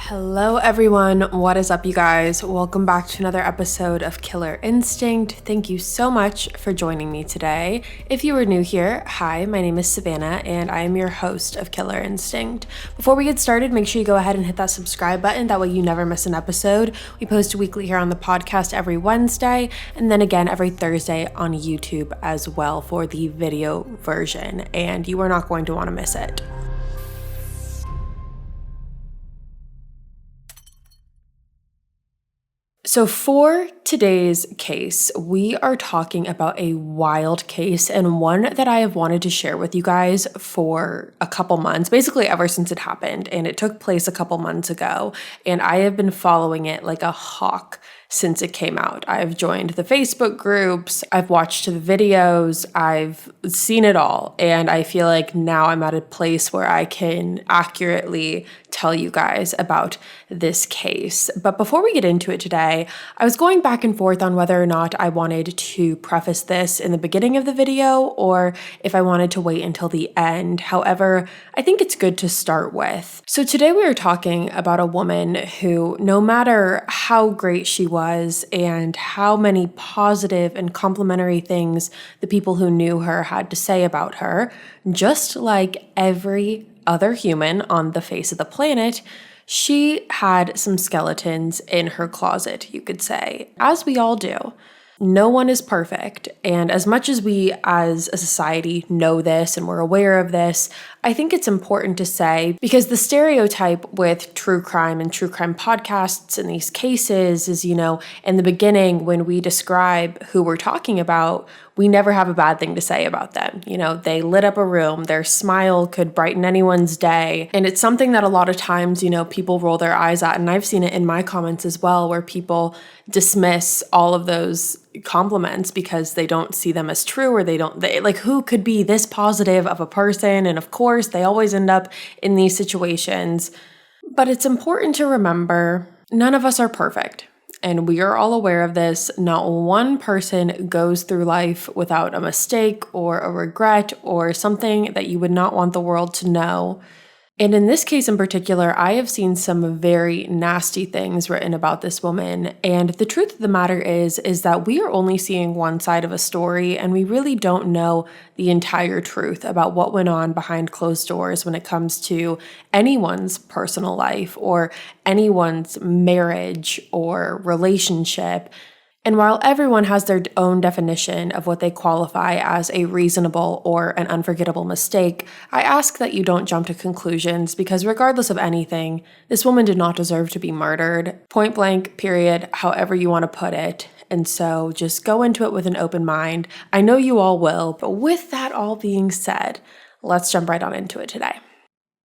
Hello everyone, what is up you guys? Welcome back to another episode of Killer Instinct. Thank you so much for joining me today. If you are new here, hi, my name is Savannah and I am your host of Killer Instinct. Before we get started, make sure you go ahead and hit that subscribe button, that way you never miss an episode. We post weekly here on the podcast every Wednesday and then again every Thursday on YouTube as well for the video version, and you are not going to want to miss it. So for today's case, we are talking about a wild case and one that I have wanted to share with you guys for a couple months, basically ever since it happened, and it took place a couple months ago, and I have been following it like a hawk since it came out. I've joined the Facebook groups, I've watched the videos, I've seen it all, and I feel like now I'm at a place where I can accurately tell you guys about this case. But before we get into it today, I was going back and forth on whether or not I wanted to preface this in the beginning of the video or if I wanted to wait until the end. However, I think it's good to start with. So today we are talking about a woman who, no matter how great she was and how many positive and complimentary things the people who knew her had to say about her, just like every other human on the face of the planet, she had some skeletons in her closet, you could say, as we all do. No one is perfect, and as much as we as a society know this and we're aware of this, I think it's important to say, because the stereotype with true crime and true crime podcasts in these cases is, in the beginning when we describe who we're talking about, we never have a bad thing to say about them. They lit up a room, their smile could brighten anyone's day. And it's something that a lot of times, people roll their eyes at. And I've seen it in my comments as well, where people dismiss all of those compliments because they don't see them as true, or they like, who could be this positive of a person? And of course, they always end up in these situations. But it's important to remember, none of us are perfect. And we are all aware of this. Not one person goes through life without a mistake or a regret or something that you would not want the world to know. And in this case in particular, I have seen some very nasty things written about this woman. And the truth of the matter is that we are only seeing one side of a story, and we really don't know the entire truth about what went on behind closed doors when it comes to anyone's personal life or anyone's marriage or relationship. And while everyone has their own definition of what they qualify as a reasonable or an unforgettable mistake, I ask that you don't jump to conclusions, because regardless of anything, this woman did not deserve to be murdered. Point blank, period, however you want to put it. And so just go into it with an open mind. I know you all will, but with that all being said, let's jump right on into it today.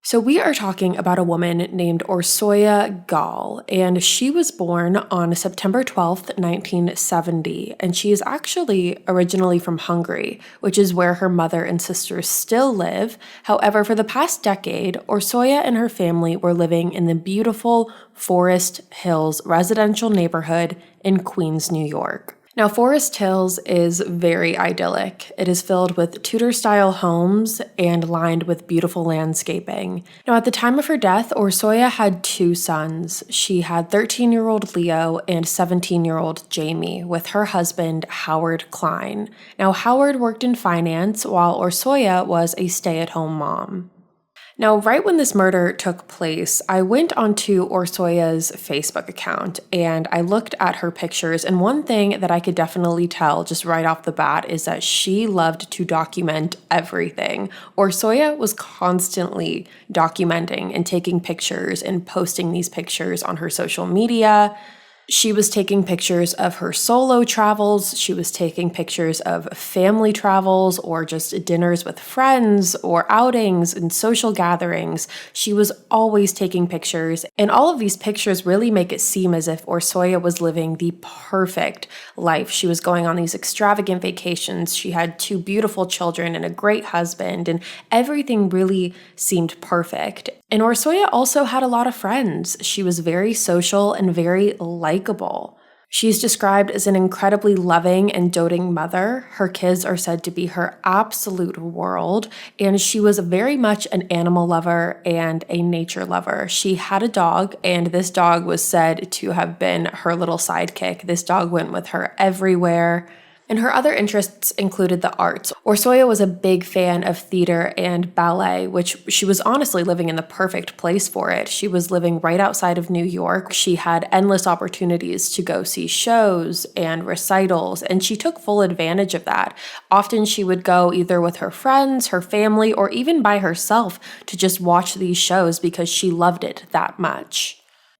So we are talking about a woman named Orsolya Gaal, and she was born on September 12th, 1970, and she is actually originally from Hungary, which is where her mother and sisters still live. However, for the past decade, Orsolya and her family were living in the beautiful Forest Hills residential neighborhood in Queens, New York. Now, Forest Hills is very idyllic. It is filled with Tudor-style homes and lined with beautiful landscaping. Now, at the time of her death, Orsolya had two sons. She had 13-year-old Leo and 17-year-old Jamie with her husband, Howard Klein. Now, Howard worked in finance while Orsolya was a stay-at-home mom. Now, right when this murder took place, I went onto Orsolya's Facebook account and I looked at her pictures, and one thing that I could definitely tell just right off the bat is that she loved to document everything. Orsolya was constantly documenting and taking pictures and posting these pictures on her social media. She was taking pictures of her solo travels. She was taking pictures of family travels or just dinners with friends or outings and social gatherings. She was always taking pictures, and all of these pictures really make it seem as if Orsolya was living the perfect life. She was going on these extravagant vacations. She had two beautiful children and a great husband, and everything really seemed perfect. And Orsolya also had a lot of friends. She was very social and very likable. She's described as an incredibly loving and doting mother. Her kids are said to be her absolute world, and she was very much an animal lover and a nature lover. She had a dog, and this dog was said to have been her little sidekick. This dog went with her everywhere. And her other interests included the arts. Orsolya was a big fan of theater and ballet, which she was honestly living in the perfect place for it. She was living right outside of New York. She had endless opportunities to go see shows and recitals, and she took full advantage of that. Often she would go either with her friends, her family, or even by herself to just watch these shows because she loved it that much.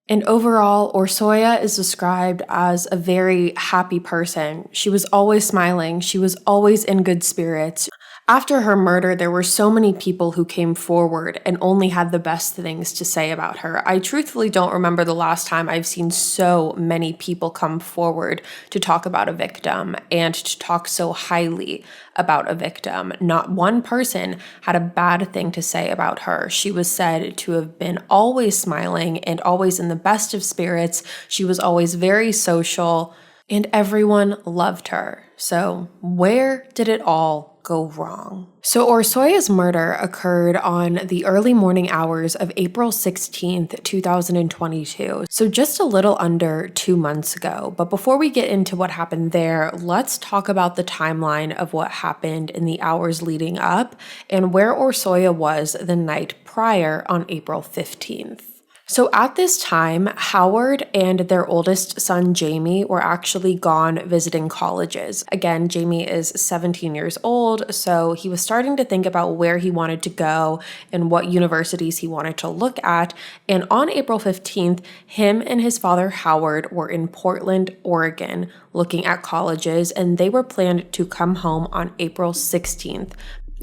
And overall, Orsolya is described as a very happy person. She was always smiling. She was always in good spirits. After her murder, there were so many people who came forward and only had the best things to say about her. I truthfully don't remember the last time I've seen so many people come forward to talk about a victim and to talk so highly about a victim. Not one person had a bad thing to say about her. She was said to have been always smiling and always in the best of spirits. She was always very social, and everyone loved her. So where did it all go wrong? So Orsolya's murder occurred on the early morning hours of April 16th, 2022. So just a little under 2 months ago. But before we get into what happened there, let's talk about the timeline of what happened in the hours leading up and where Orsolya was the night prior on April 15th. So at this time, Howard and their oldest son, Jamie, were actually gone visiting colleges. Again, Jamie is 17 years old, so he was starting to think about where he wanted to go and what universities he wanted to look at. And on April 15th, him and his father, Howard, were in Portland, Oregon, looking at colleges, and they were planned to come home on April 16th.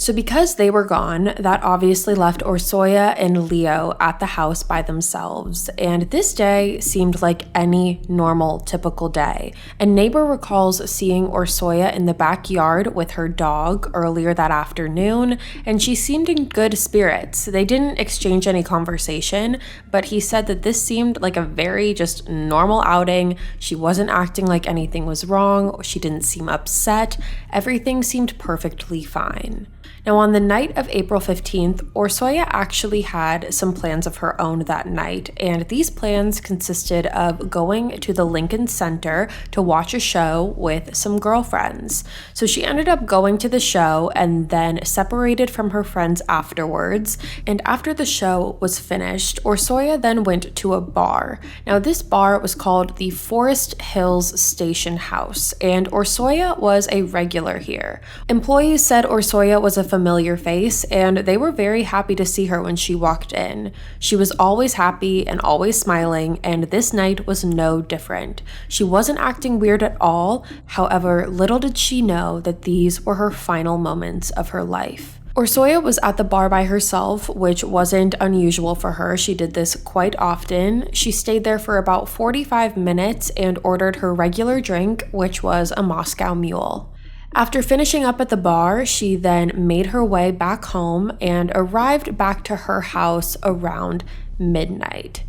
So because they were gone, that obviously left Orsolya and Leo at the house by themselves, and this day seemed like any normal, typical day. A neighbor recalls seeing Orsolya in the backyard with her dog earlier that afternoon, and she seemed in good spirits. They didn't exchange any conversation, but he said that this seemed like a very just normal outing. She wasn't acting like anything was wrong. She didn't seem upset. Everything seemed perfectly fine. Now, on the night of April 15th, Orsolya actually had some plans of her own that night, and these plans consisted of going to the Lincoln Center to watch a show with some girlfriends. So she ended up going to the show and then separated from her friends afterwards, and after the show was finished, Orsolya then went to a bar. Now, this bar was called the Forest Hills Station House, and Orsolya was a regular here. Employees said Orsolya was a familiar face, and they were very happy to see her when she walked in. She was always happy and always smiling, and this night was no different. She wasn't acting weird at all. However, little did she know that these were her final moments of her life. Orsolya was at the bar by herself, which wasn't unusual for her. She did this quite often. She stayed there for about 45 minutes and ordered her regular drink, which was a Moscow Mule. After finishing up at the bar, she then made her way back home and arrived back to her house around midnight.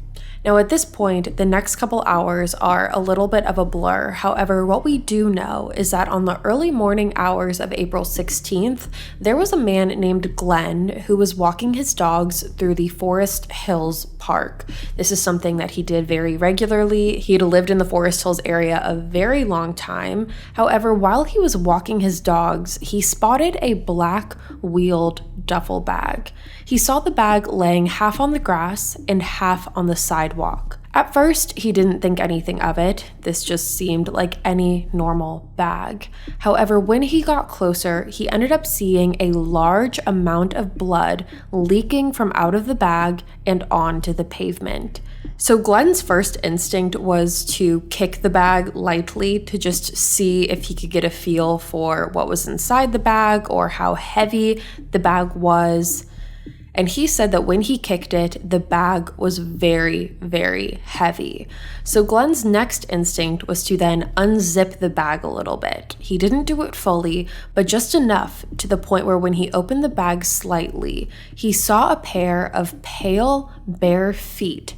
Now, at this point, the next couple hours are a little bit of a blur. However, what we do know is that on the early morning hours of April 16th, there was a man named Glenn who was walking his dogs through the Forest Hills Park. This is something that he did very regularly. He'd lived in the Forest Hills area a very long time. However, while he was walking his dogs, he spotted a black wheeled duffel bag. He saw the bag laying half on the grass and half on the sidewalk. At first, he didn't think anything of it. This just seemed like any normal bag. However, when he got closer, he ended up seeing a large amount of blood leaking from out of the bag and onto the pavement. So Glenn's first instinct was to kick the bag lightly to just see if he could get a feel for what was inside the bag or how heavy the bag was. And he said that when he kicked it, the bag was very, very heavy. So Glenn's next instinct was to then unzip the bag a little bit. He didn't do it fully, but just enough to the point where when he opened the bag slightly, he saw a pair of pale, bare feet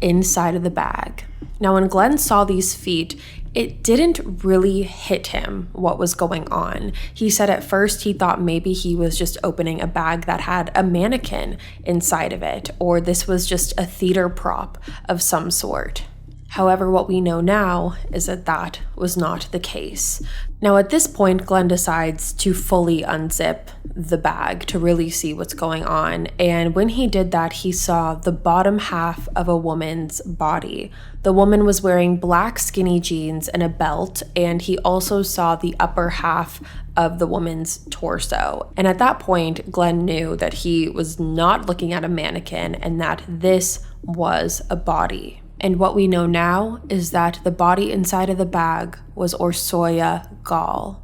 inside of the bag. Now, when Glenn saw these feet, It didn't really hit him what was going on. He said at first he thought maybe he was just opening a bag that had a mannequin inside of it, or this was just a theater prop of some sort. However, what we know now is that that was not the case. Now, at this point, Glenn decides to fully unzip the bag to really see what's going on. And when he did that, he saw the bottom half of a woman's body. The woman was wearing black skinny jeans and a belt, and he also saw the upper half of the woman's torso. And at that point, Glenn knew that he was not looking at a mannequin and that this was a body. And what we know now is that the body inside of the bag was Orsolya Gaal.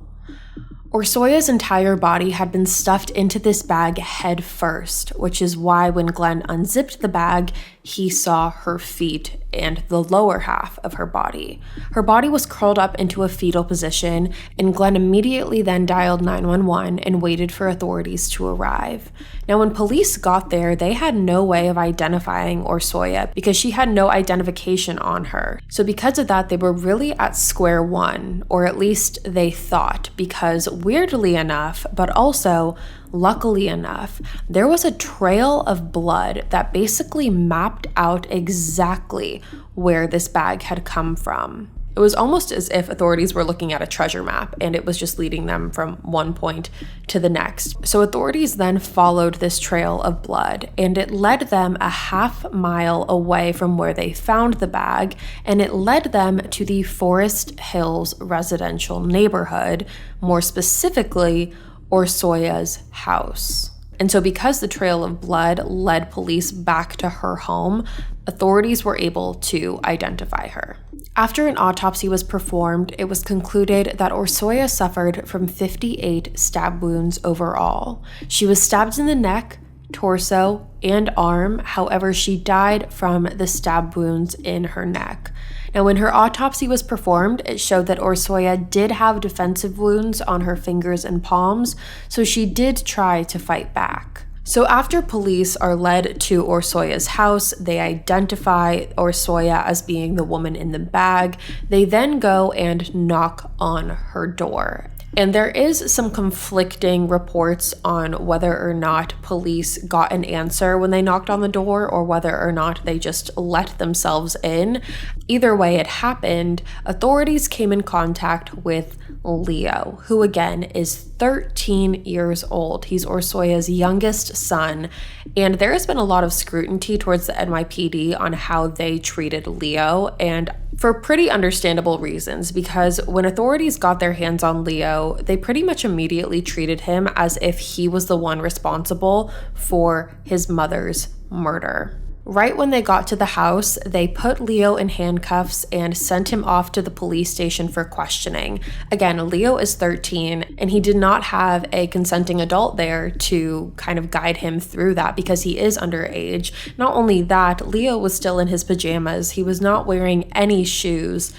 Orsolya's entire body had been stuffed into this bag head first, which is why when Glenn unzipped the bag, he saw her feet and the lower half of her body. Her body was curled up into a fetal position, and Glenn immediately then dialed 911 and waited for authorities to arrive. Now, when police got there, they had no way of identifying Orsolya because she had no identification on her. So because of that, they were really at square one, or at least they thought, because weirdly enough, but also luckily enough, there was a trail of blood that basically mapped out exactly where this bag had come from. It was almost as if authorities were looking at a treasure map and it was just leading them from one point to the next. So authorities then followed this trail of blood, and it led them a half-mile away from where they found the bag, and it led them to the Forest Hills residential neighborhood, more specifically Orsolya's house. And so because the trail of blood led police back to her home, authorities were able to identify her. After an autopsy was performed, it was concluded that Orsolya suffered from 58 stab wounds overall. She was stabbed in the neck, torso, and arm. However, she died from the stab wounds in her neck. Now, when her autopsy was performed, it showed that Orsolya did have defensive wounds on her fingers and palms, so she did try to fight back. So after police are led to Orsolya's house, they identify Orsolya as being the woman in the bag. They then go and knock on her door. And there is some conflicting reports on whether or not police got an answer when they knocked on the door or whether or not they just let themselves in. Either way it happened, authorities came in contact with Leo, who again is 13 years old. He's Orsolya's youngest son, and there has been a lot of scrutiny towards the NYPD on how they treated Leo, and for pretty understandable reasons, because when authorities got their hands on Leo, they pretty much immediately treated him as if he was the one responsible for his mother's murder. Right when they got to the house, they put Leo in handcuffs and sent him off to the police station for questioning. Again, Leo is 13, and he did not have a consenting adult there to kind of guide him through that because he is underage. Not only that, Leo was still in his pajamas. He was not wearing any shoes.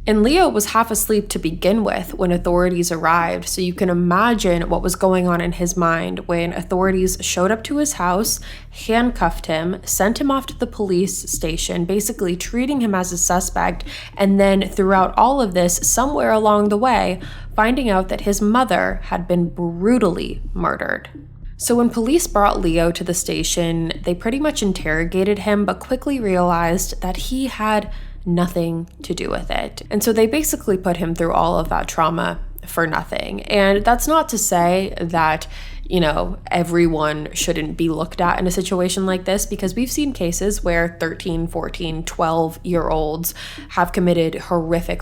And Leo was half asleep to begin with when authorities arrived, so you can imagine what was going on in his mind when authorities showed up to his house, handcuffed him, sent him off to the police station, basically treating him as a suspect, and then throughout all of this, somewhere along the way, finding out that his mother had been brutally murdered. So when police brought Leo to the station, they pretty much interrogated him, but quickly realized that he had nothing to do with it. And so they basically put him through all of that trauma for nothing. And that's not to say that, everyone shouldn't be looked at in a situation like this, because we've seen cases where 13, 14, 12-year-olds have committed horrific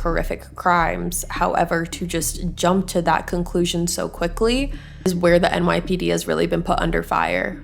crimes. However, to just jump to that conclusion so quickly is where the NYPD has really been put under fire.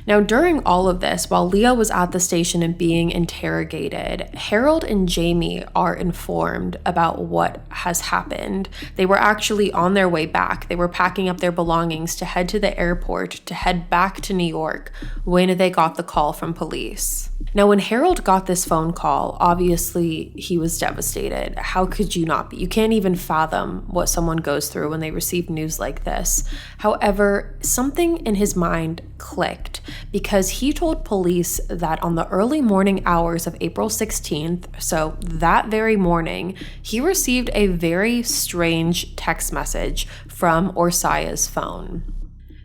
Now, during all of this, while Leo was at the station and being interrogated, Harold and Jamie are informed about what has happened. They were actually on their way back. They were packing up their belongings to head to the airport to head back to New York when they got the call from police. Now, when Harold got this phone call, obviously he was devastated. How could you not be? You can't even fathom what someone goes through when they receive news like this. However, something in his mind clicked, because he told police that on the early morning hours of April 16th, so that very morning, he received a very strange text message from Orsolya's phone.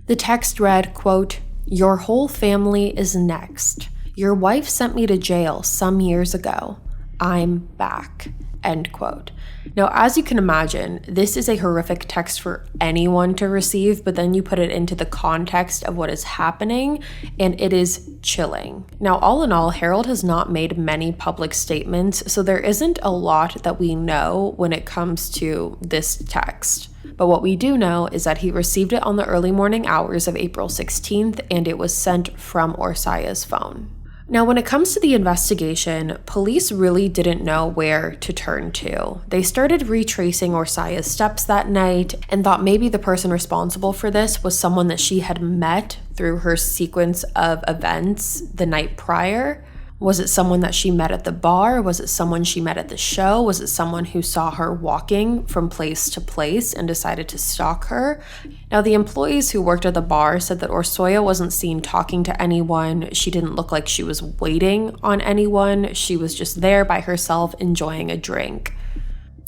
The text read, quote, "Your whole family is next. Your wife sent me to jail some years ago. I'm back." End quote. Now, as you can imagine, this is a horrific text for anyone to receive, but then you put it into the context of what is happening, and it is chilling. Now, all in all, Harold has not made many public statements, so there isn't a lot that we know when it comes to this text. But what we do know is that he received it on the early morning hours of April 16th, and it was sent from Orsolya's phone. Now, when it comes to the investigation, police really didn't know where to turn to. They started retracing Orsolya's steps that night and thought maybe the person responsible for this was someone that she had met through her sequence of events the night prior. Was it someone that she met at the bar? Was it someone she met at the show? Was it someone who saw her walking from place to place and decided to stalk her? Now, the employees who worked at the bar said that Orsolya wasn't seen talking to anyone. She didn't look like she was waiting on anyone. She was just there by herself enjoying a drink.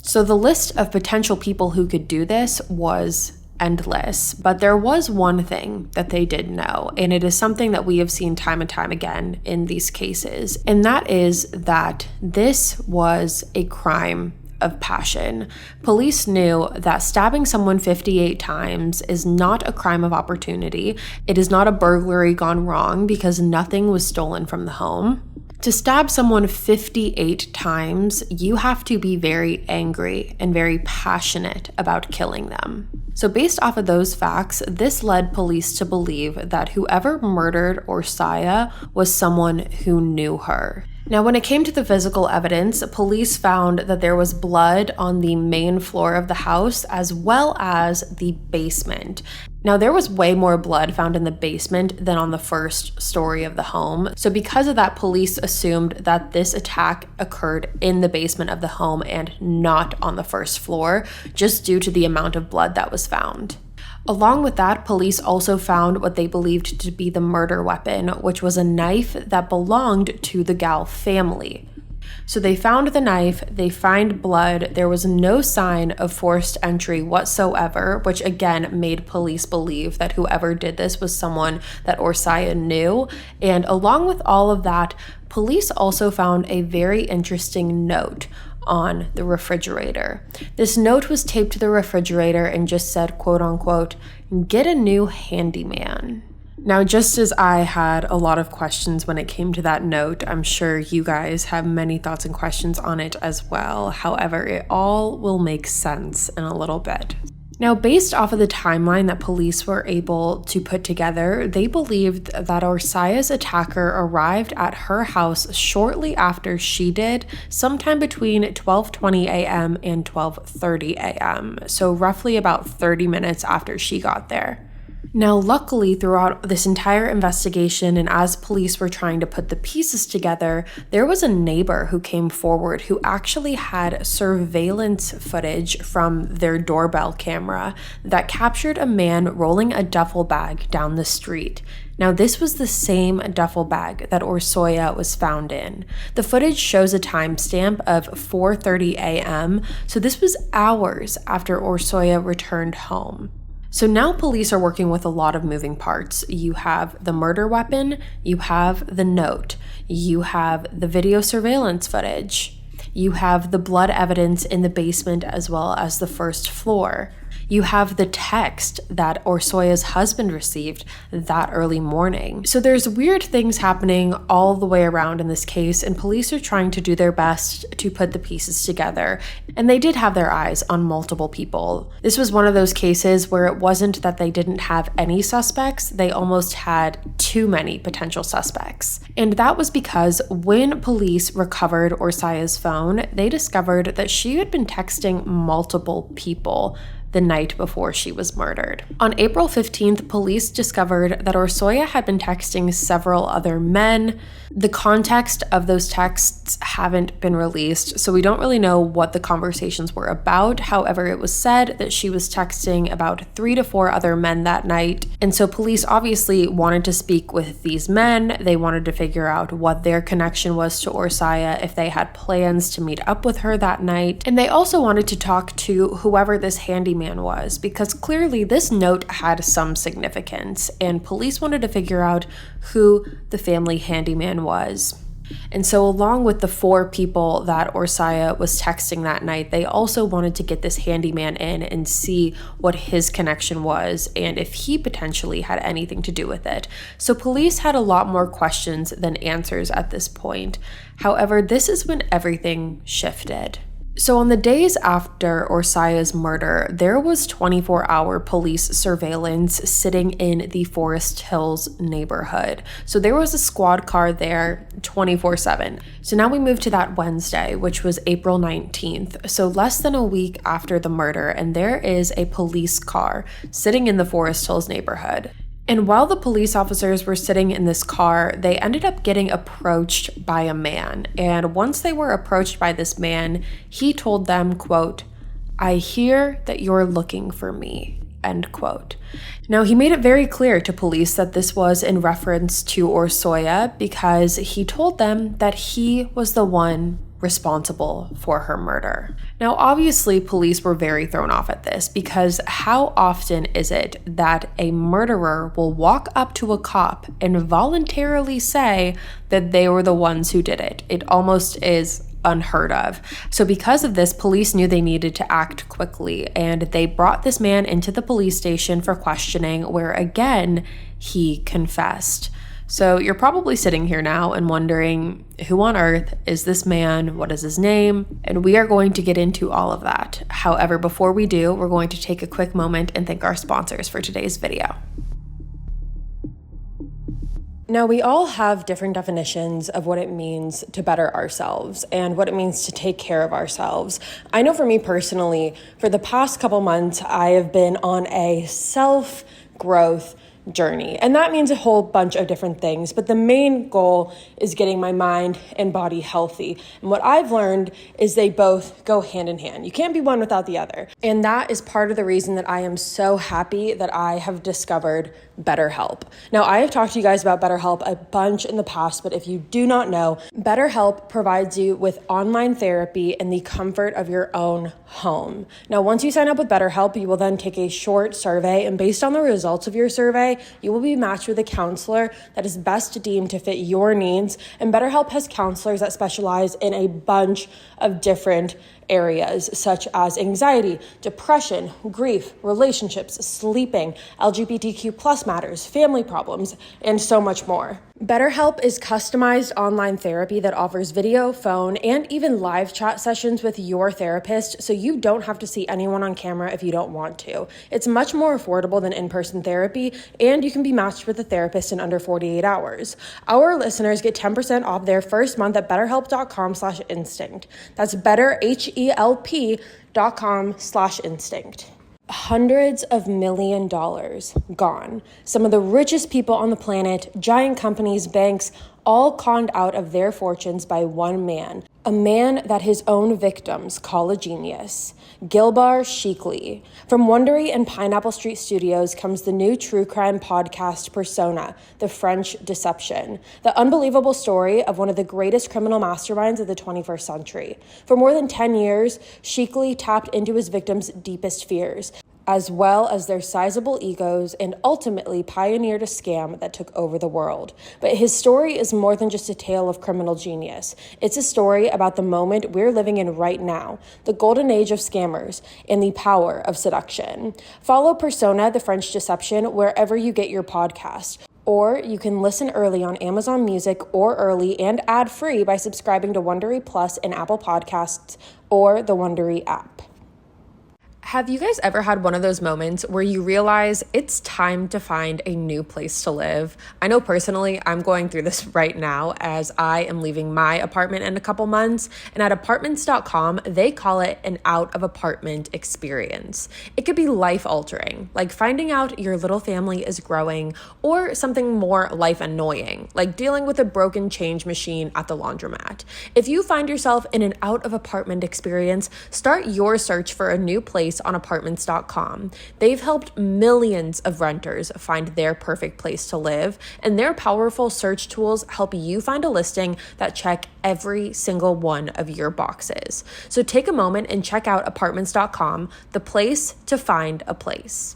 So the list of potential people who could do this was endless, but there was one thing that they did know, and it is something that we have seen time and time again in these cases, and that is that this was a crime of passion. Police knew that stabbing someone 58 times is not a crime of opportunity. It is not a burglary gone wrong because nothing was stolen from the home. To stab someone 58 times, you have to be very angry and very passionate about killing them. So based off of those facts, this led police to believe that whoever murdered Orsolya was someone who knew her. Now, when it came to the physical evidence, police found that there was blood on the main floor of the house as well as the basement. Now, there was way more blood found in the basement than on the first story of the home. So because of that, police assumed that this attack occurred in the basement of the home and not on the first floor, just due to the amount of blood that was found. Along with that, police also found what they believed to be the murder weapon, which was a knife that belonged to the Gaal family. So they found the knife, they find blood, there was no sign of forced entry whatsoever, which again made police believe that whoever did this was someone that Orsolya knew. And along with all of that, police also found a very interesting note on the refrigerator. This note was taped to the refrigerator and just said, quote unquote, "Get a new handyman." Now, just as I had a lot of questions when it came to that note, I'm sure you guys have many thoughts and questions on it as well. However, it all will make sense in a little bit. Now, based off of the timeline that police were able to put together, they believed that Orsolya's attacker arrived at her house shortly after she did, sometime between 12:20 a.m. and 12:30 a.m., so roughly about 30 minutes after she got there. Now, luckily, throughout this entire investigation and as police were trying to put the pieces together, there was a neighbor who came forward who actually had surveillance footage from their doorbell camera that captured a man rolling a duffel bag down the street. Now, this was the same duffel bag that Orsolya was found in. The footage shows a timestamp of 4:30 a.m., so this was hours after Orsolya returned home. So now police are working with a lot of moving parts. You have the murder weapon, you have the note, you have the video surveillance footage, you have the blood evidence in the basement as well as the first floor. You have the text that Orsolya's husband received that early morning. So there's weird things happening all the way around in this case, and police are trying to do their best to put the pieces together. And they did have their eyes on multiple people. This was one of those cases where it wasn't that they didn't have any suspects, they almost had too many potential suspects. And that was because when police recovered Orsolya's phone, they discovered that she had been texting multiple people the night before she was murdered. On April 15th, police discovered that Orsolya had been texting several other men. The context of those texts haven't been released, so we don't really know what the conversations were about. However, it was said that she was texting about 3 to 4 other men that night, and so police obviously wanted to speak with these men. They wanted to figure out what their connection was to Orsolya, if they had plans to meet up with her that night, and they also wanted to talk to whoever this handyman was, because clearly this note had some significance, and police wanted to figure out who the family handyman was. And so along with the 4 people that Orsolya was texting that night, they also wanted to get this handyman in and see what his connection was and if he potentially had anything to do with it. So police had a lot more questions than answers at this point. However, this is when everything shifted. So on the days after Orsolya's murder, there was 24-hour police surveillance sitting in the Forest Hills neighborhood. So there was a squad car there 24/7. So now we move to that Wednesday, which was April 19th. So less than a week after the murder, and there is a police car sitting in the Forest Hills neighborhood. And while the police officers were sitting in this car, they ended up getting approached by a man. And once they were approached by this man, he told them, quote, "I hear that you're looking for me," end quote. Now, he made it very clear to police that this was in reference to Orsolya because he told them that he was the one responsible for her murder. Now, obviously, police were very thrown off at this because how often is it that a murderer will walk up to a cop and voluntarily say that they were the ones who did it? It almost is unheard of. So because of this, police knew they needed to act quickly, and they brought this man into the police station for questioning, where again, he confessed. So you're probably sitting here now and wondering, who on earth is this man? What is his name? And we are going to get into all of that. However, before we do, we're going to take a quick moment and thank our sponsors for today's video. Now, we all have different definitions of what it means to better ourselves and what it means to take care of ourselves. I know for me personally, for the past couple months, I have been on a self-growth journey. And that means a whole bunch of different things, but the main goal is getting my mind and body healthy. And what I've learned is they both go hand in hand. You can't be one without the other. And that is part of the reason that I am so happy that I have discovered BetterHelp. Now, I have talked to you guys about BetterHelp a bunch in the past, but if you do not know, BetterHelp provides you with online therapy in the comfort of your own home. Now, once you sign up with BetterHelp, you will then take a short survey, and based on the results of your survey, you will be matched with a counselor that is best deemed to fit your needs. And BetterHelp has counselors that specialize in a bunch of different areas such as anxiety, depression, grief, relationships, sleeping, LGBTQ plus matters, family problems, and so much more. BetterHelp is customized online therapy that offers video, phone, and even live chat sessions with your therapist, so you don't have to see anyone on camera if you don't want to. It's much more affordable than in-person therapy, and you can be matched with a therapist in under 48 hours. Our listeners get 10% off their first month at betterhelp.com/instinct. That's betterhelp.com/instinct. Hundreds of $1 million gone. Some of the richest people on the planet, giant companies, banks, all conned out of their fortunes by one man, a man that his own victims call a genius, Gilbar Shikli. From Wondery and Pineapple Street Studios comes the new true crime podcast Persona, The French Deception, the unbelievable story of one of the greatest criminal masterminds of the 21st century. For more than 10 years, Shikli tapped into his victims' deepest fears, as well as their sizable egos, and ultimately pioneered a scam that took over the world. But his story is more than just a tale of criminal genius. It's a story about the moment we're living in right now, the golden age of scammers, and the power of seduction. Follow Persona, The French Deception, wherever you get your podcast. Or you can listen early on Amazon Music or early and ad-free by subscribing to Wondery Plus in Apple Podcasts or the Wondery app. Have you guys ever had one of those moments where you realize it's time to find a new place to live? I know personally, I'm going through this right now as I am leaving my apartment in a couple months, and at apartments.com, they call it an out of apartment experience. It could be life altering, like finding out your little family is growing, or something more life annoying, like dealing with a broken change machine at the laundromat. If you find yourself in an out of apartment experience, start your search for a new place on apartments.com. They've helped millions of renters find their perfect place to live, and their powerful search tools help you find a listing that check every single one of your boxes. So take a moment and check out apartments.com, the place to find a place.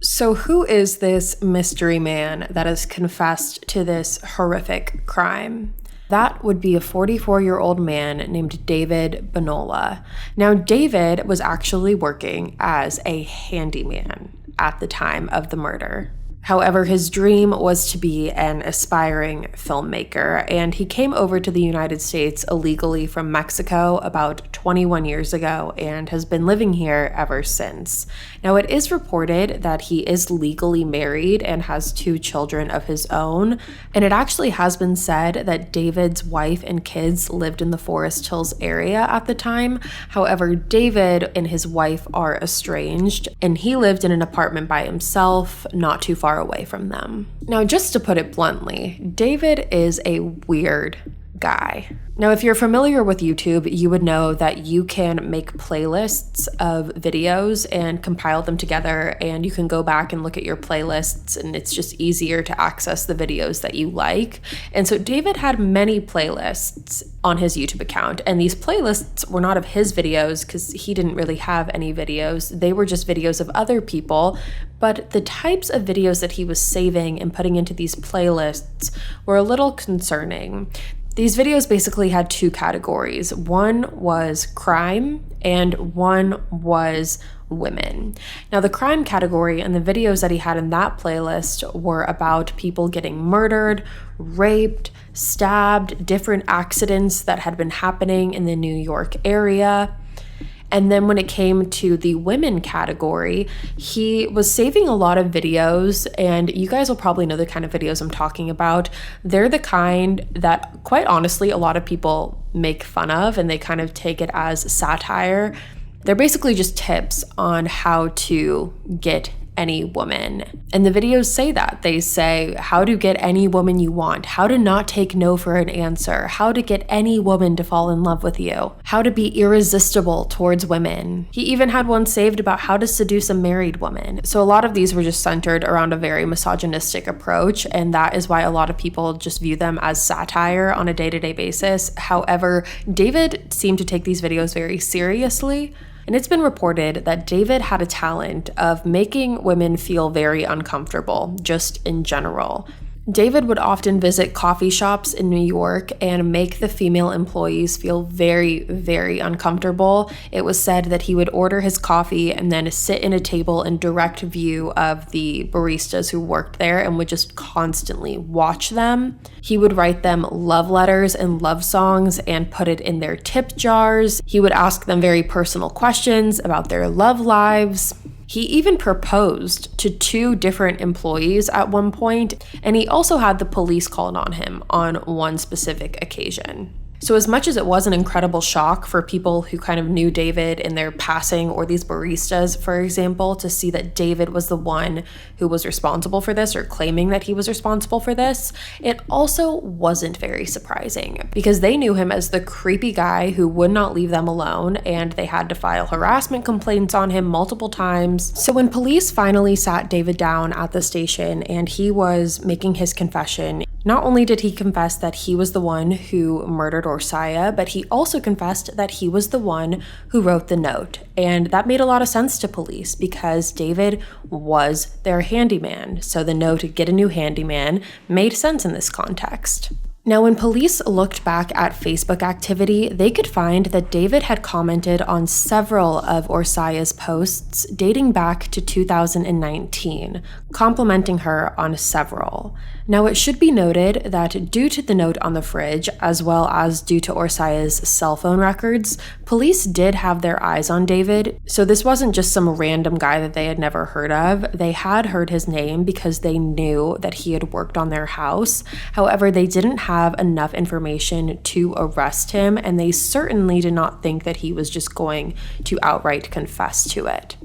So who is this mystery man that has confessed to this horrific crime? That would be a 44-year-old man named David Bonola. Now, David was actually working as a handyman at the time of the murder. However, his dream was to be an aspiring filmmaker, and he came over to the United States illegally from Mexico about 21 years ago and has been living here ever since. Now, it is reported that he is legally married and has 2 children of his own, and it actually has been said that David's wife and kids lived in the Forest Hills area at the time. However, David and his wife are estranged, and he lived in an apartment by himself, not too far away from them. Now, just to put it bluntly, David is a weird guy. Now, if you're familiar with YouTube, you would know that you can make playlists of videos and compile them together, and you can go back and look at your playlists, and it's just easier to access the videos that you like. And so David had many playlists on his YouTube account, and these playlists were not of his videos because he didn't really have any videos. They were just videos of other people, but the types of videos that he was saving and putting into these playlists were a little concerning. These videos basically had 2 categories. One was crime and one was women. Now, the crime category and the videos that he had in that playlist were about people getting murdered, raped, stabbed, different accidents that had been happening in the New York area. And then when it came to the women category, he was saving a lot of videos, and you guys will probably know the kind of videos I'm talking about. They're the kind that, quite honestly, a lot of people make fun of, and they kind of take it as satire. They're basically just tips on how to get any woman. And the videos say that. They say how to get any woman you want, how to not take no for an answer, how to get any woman to fall in love with you, how to be irresistible towards women. He even had one saved about how to seduce a married woman. So a lot of these were just centered around a very misogynistic approach, and that is why a lot of people just view them as satire on a day-to-day basis. However, David seemed to take these videos very seriously. And it's been reported that David had a talent of making women feel very uncomfortable, just in general. David would often visit coffee shops in New York and make the female employees feel very, very uncomfortable. It was said that he would order his coffee and then sit in a table in direct view of the baristas who worked there and would just constantly watch them. He would write them love letters and love songs and put it in their tip jars. He would ask them very personal questions about their love lives. He even proposed to 2 different employees at one point, and he also had the police called on him on one specific occasion. So as much as it was an incredible shock for people who kind of knew David in their passing, or these baristas, for example, to see that David was the one who was responsible for this or claiming that he was responsible for this, it also wasn't very surprising because they knew him as the creepy guy who would not leave them alone, and they had to file harassment complaints on him multiple times. So when police finally sat David down at the station and he was making his confession, not only did he confess that he was the one who murdered Orsolya, but he also confessed that he was the one who wrote the note. And that made a lot of sense to police because David was their handyman. So the note, "Get a new handyman," made sense in this context. Now, when police looked back at Facebook activity, they could find that David had commented on several of Orsolya's posts dating back to 2019, complimenting her on several. Now, it should be noted that due to the note on the fridge, as well as due to Orsolya's cell phone records, police did have their eyes on David. So this wasn't just some random guy that they had never heard of. They had heard his name because they knew that he had worked on their house. However, they didn't have enough information to arrest him, and they certainly did not think that he was just going to outright confess to it.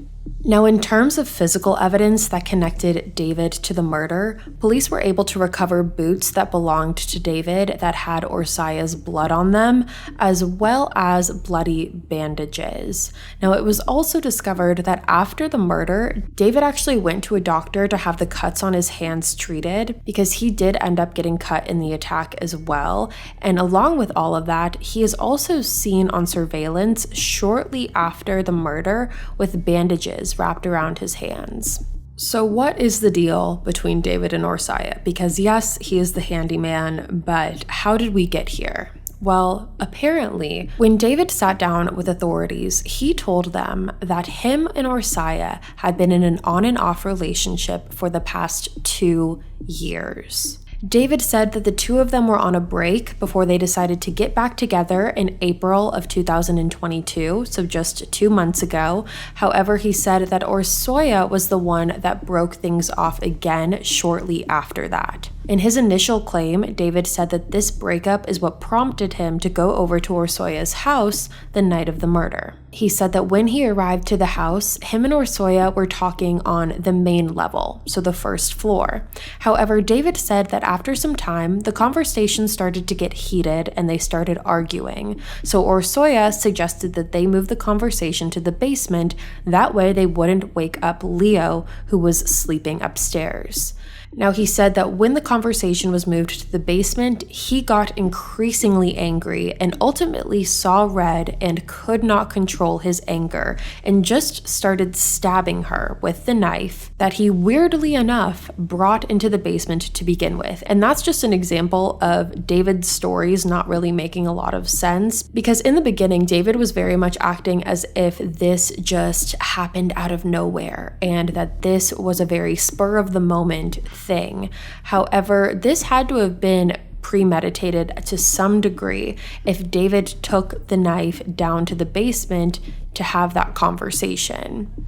Now, in terms of physical evidence that connected David to the murder, police were able to recover boots that belonged to David that had Orsolya's blood on them, as well as bloody bandages. Now, it was also discovered that after the murder, David actually went to a doctor to have the cuts on his hands treated because he did end up getting cut in the attack as well. And along with all of that, he is also seen on surveillance shortly after the murder with bandages wrapped around his hands. So what is the deal between David and Orsolya? Because yes, he is the handyman, but how did we get here? Well, apparently, when David sat down with authorities, he told them that him and Orsolya had been in an on and off relationship for the past 2 years. David said that the two of them were on a break before they decided to get back together in April of 2022, so just 2 months ago. However, he said that Orsolya was the one that broke things off again shortly after that. In his initial claim, David said that this breakup is what prompted him to go over to Orsolya's house the night of the murder. He said that when he arrived to the house, him and Orsolya were talking on the main level, so the first floor. However, David said that after some time, the conversation started to get heated and they started arguing. So Orsolya suggested that they move the conversation to the basement, that way they wouldn't wake up Leo, who was sleeping upstairs. Now, he said that when the conversation was moved to the basement, he got increasingly angry and ultimately saw red and could not control his anger and just started stabbing her with the knife that he weirdly enough brought into the basement to begin with. And that's just an example of David's stories not really making a lot of sense, because in the beginning, David was very much acting as if this just happened out of nowhere and that this was a very spur of the moment thing. However, this had to have been premeditated to some degree if David took the knife down to the basement to have that conversation.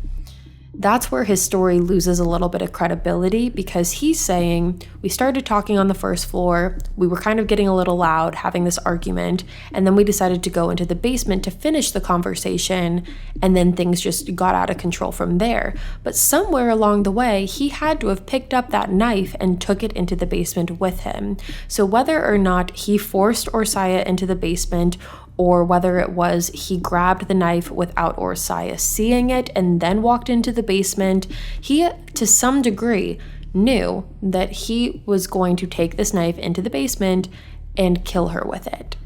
That's where his story loses a little bit of credibility, because he's saying, we started talking on the first floor, we were kind of getting a little loud, having this argument, and then we decided to go into the basement to finish the conversation, and then things just got out of control from there. But somewhere along the way, he had to have picked up that knife and took it into the basement with him. So whether or not he forced Orsolya into the basement, or whether it was he grabbed the knife without Orsolya seeing it and then walked into the basement, he, to some degree, knew that he was going to take this knife into the basement and kill her with it.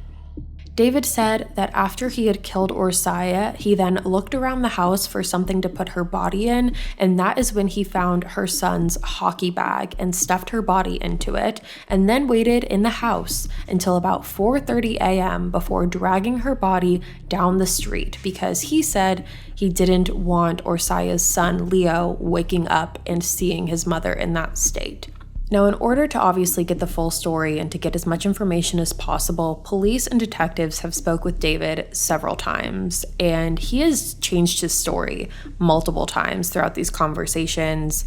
David said that after he had killed Orsolya, he then looked around the house for something to put her body in, and that is when he found her son's hockey bag and stuffed her body into it, and then waited in the house until about 4:30 a.m. before dragging her body down the street, because he said he didn't want Orsolya's son, Leo, waking up and seeing his mother in that state. Now, in order to obviously get the full story and to get as much information as possible, police and detectives have spoke with David several times, and he has changed his story multiple times throughout these conversations.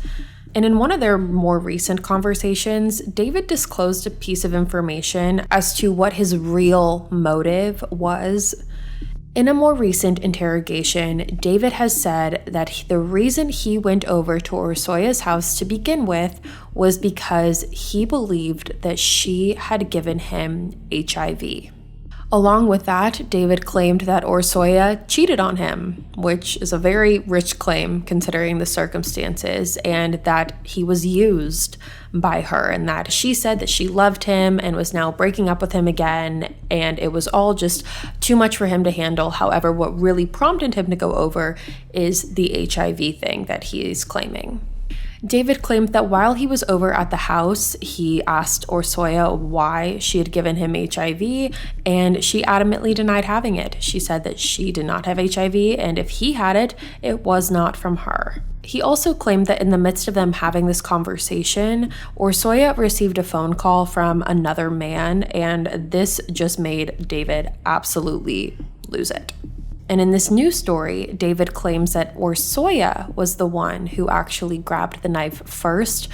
And in one of their more recent conversations, David disclosed a piece of information as to what his real motive was. In a more recent interrogation, David has said that the reason he went over to Orsolya's house to begin with was because he believed that she had given him HIV. Along with that, David claimed that Orsolya cheated on him, which is a very rich claim considering the circumstances, and that he was used by her, and that she said that she loved him and was now breaking up with him again, and it was all just too much for him to handle. However, what really prompted him to go over is the HIV thing that he is claiming. David claimed that while he was over at the house, he asked Orsolya why she had given him HIV, and she adamantly denied having it. She said that she did not have HIV, and if he had it, it was not from her. He also claimed that in the midst of them having this conversation, Orsolya received a phone call from another man, and this just made David absolutely lose it. And in this new story, David claims that Orsolya was the one who actually grabbed the knife first,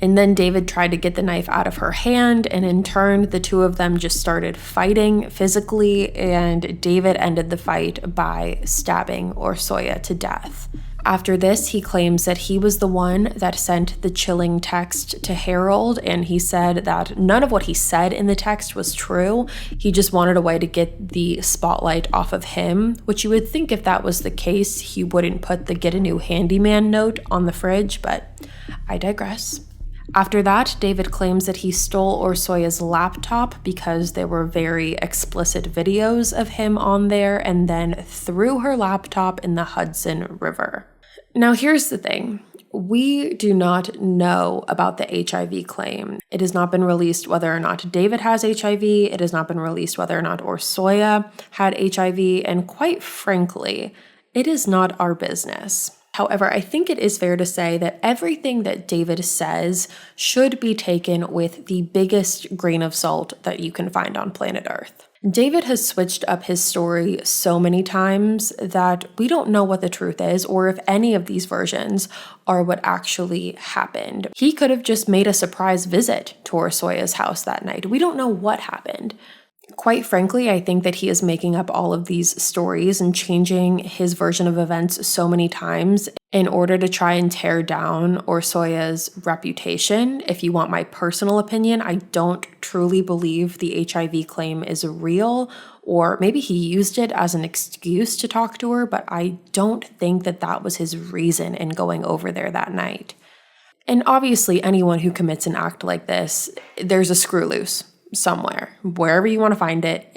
and then David tried to get the knife out of her hand, and in turn, the two of them just started fighting physically, and David ended the fight by stabbing Orsolya to death. After this, he claims that he was the one that sent the chilling text to Harold, and he said that none of what he said in the text was true. He just wanted a way to get the spotlight off of him, which you would think if that was the case, he wouldn't put the get a new handyman note on the fridge, but I digress. After that, David claims that he stole Orsolya's laptop because there were very explicit videos of him on there, and then threw her laptop in the Hudson River. Now, here's the thing. We do not know about the HIV claim. It has not been released whether or not David has HIV. It has not been released whether or not Orsolya had HIV. And quite frankly, it is not our business. However, I think it is fair to say that everything that David says should be taken with the biggest grain of salt that you can find on planet Earth. David has switched up his story so many times that we don't know what the truth is or if any of these versions are what actually happened. He could have just made a surprise visit to Orsolya's house that night. We don't know what happened. Quite frankly, I think that he is making up all of these stories and changing his version of events so many times in order to try and tear down Orsolya's reputation. If you want my personal opinion, I don't truly believe the HIV claim is real, or maybe he used it as an excuse to talk to her, but I don't think that that was his reason in going over there that night. And obviously, anyone who commits an act like this, there's a screw loose somewhere. Wherever you want to find it,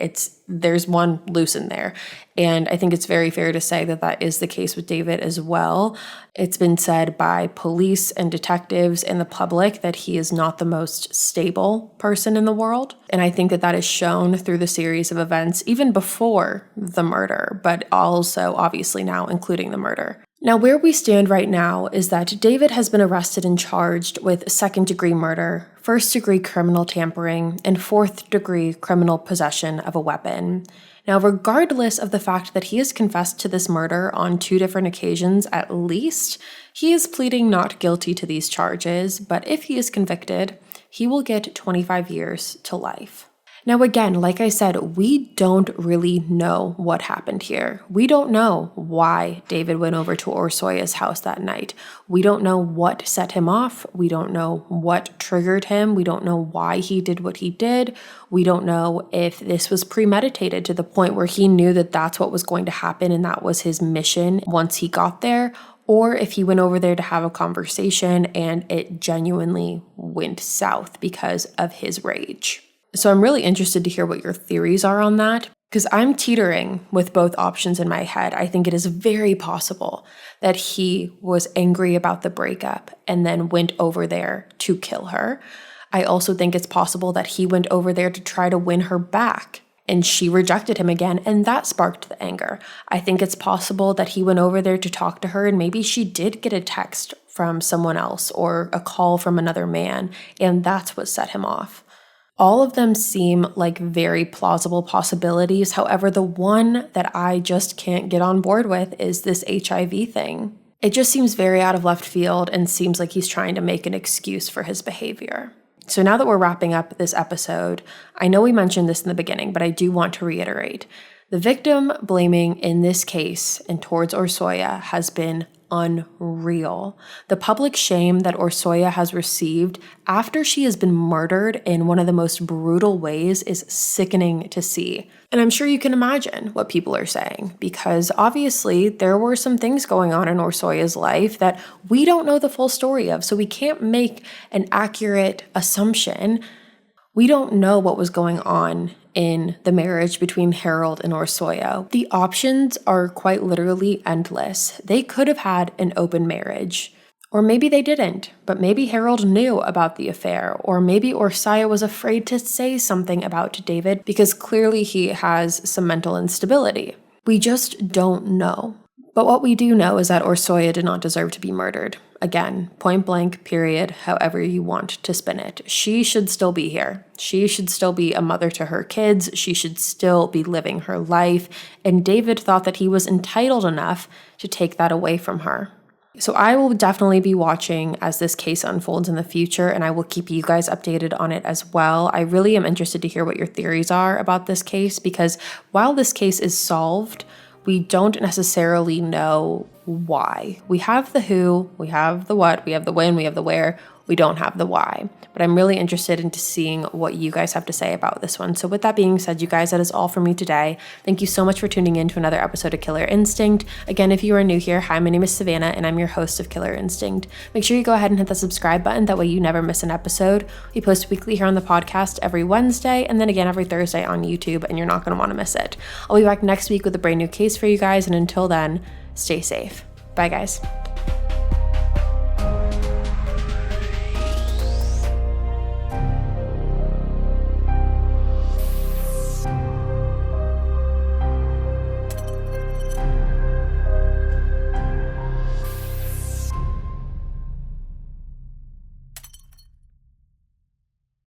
there's one loose in there. And I think it's very fair to say that that is the case with David as well. It's been said by police and detectives and the public that he is not the most stable person in the world. And I think that that is shown through the series of events even before the murder, but also obviously now including the murder. Now, where we stand right now is that David has been arrested and charged with second-degree murder, first-degree criminal tampering, and fourth-degree criminal possession of a weapon. Now, regardless of the fact that he has confessed to this murder on 2 different occasions at least, he is pleading not guilty to these charges, but if he is convicted, he will get 25 years to life. Now, again, like I said, we don't really know what happened here. We don't know why David went over to Orsolya's house that night. We don't know what set him off. We don't know what triggered him. We don't know why he did what he did. We don't know if this was premeditated to the point where he knew that that's what was going to happen and that was his mission once he got there, or if he went over there to have a conversation and it genuinely went south because of his rage. So I'm really interested to hear what your theories are on that, because I'm teetering with both options in my head. I think it is very possible that he was angry about the breakup and then went over there to kill her. I also think it's possible that he went over there to try to win her back and she rejected him again, and that sparked the anger. I think it's possible that he went over there to talk to her and maybe she did get a text from someone else or a call from another man, and that's what set him off. All of them seem like very plausible possibilities. However, the one that I just can't get on board with is this HIV thing. It just seems very out of left field and seems like he's trying to make an excuse for his behavior. So now that we're wrapping up this episode, I know we mentioned this in the beginning, but I do want to reiterate. The victim blaming in this case and towards Orsolya has been unreal. The public shame that Orsolya has received after she has been murdered in one of the most brutal ways is sickening to see. And I'm sure you can imagine what people are saying, because obviously there were some things going on in Orsolya's life that we don't know the full story of, so we can't make an accurate assumption. We don't know what was going on in the marriage between Harold and Orsolya. The options are quite literally endless. They could have had an open marriage. Or maybe they didn't, but maybe Harold knew about the affair, or maybe Orsolya was afraid to say something about David because clearly he has some mental instability. We just don't know. But what we do know is that Orsolya did not deserve to be murdered. Again, point blank, period, however you want to spin it. She should still be here. She should still be a mother to her kids. She should still be living her life. And David thought that he was entitled enough to take that away from her. So I will definitely be watching as this case unfolds in the future, and I will keep you guys updated on it as well. I really am interested to hear what your theories are about this case, because while this case is solved, we don't necessarily know why. We have the who, we have the what, we have the when, we have the where, we don't have the why. But I'm really interested into seeing what you guys have to say about this one. So with that being said, you guys, that is all for me today. Thank you so much for tuning in to another episode of Killer Instinct. Again, if you are new here, hi, my name is Savannah, and I'm your host of Killer Instinct. Make sure you go ahead and hit the subscribe button. That way you never miss an episode. We post weekly here on the podcast every Wednesday, and then again every Thursday on YouTube, and you're not going to want to miss it. I'll be back next week with a brand new case for you guys, and until then, stay safe. Bye, guys.